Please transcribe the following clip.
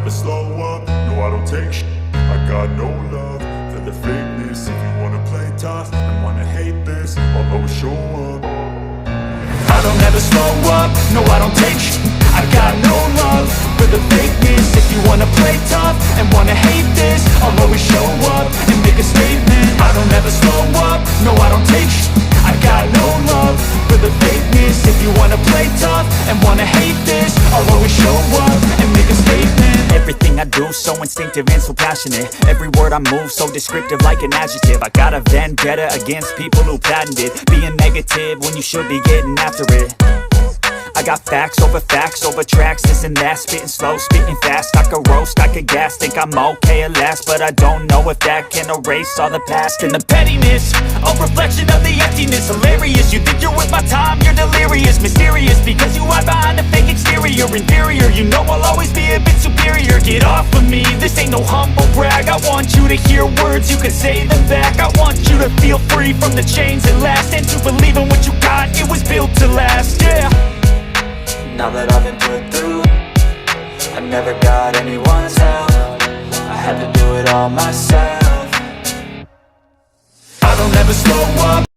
never slow up, no I don't take shit. I got no love for the fakeness. If you wanna play tough and wanna hate this, I'll always show up. I don't ever slow up, no I don't take shit. I got no love for the fakeness. If you wanna play tough and wanna hate this, I'll always show up and make a statement. I don't ever slow up, no I don't take shit. I got no love for the fakeness. If you wanna play tough and wanna hate this, I'll always show up and make a statement. Everything I do so instinctive and so passionate. Every word I move so descriptive like an adjective. I got a vendetta against people who patented being negative when you should be getting after it. I got facts over tracks, this and that. Spitting slow, spitting fast, I could roast, I could gas. Think I'm okay at last, but I don't know if that can erase all the past. And the pettiness, a reflection of the emptiness. Hilarious, you think you're worth my time, you're delirious. Mysterious, because you hide behind a fake exterior. Inferior, you know I'll always be a bit superior. Get off of me, this ain't no humble brag. I want you to hear words, you can say them back. I want you to feel free from the chains at last, and to believe in what you got, it was built to last, yeah. Now that I've been put through, I never got anyone's help. I had to do it all myself. I don't ever slow up,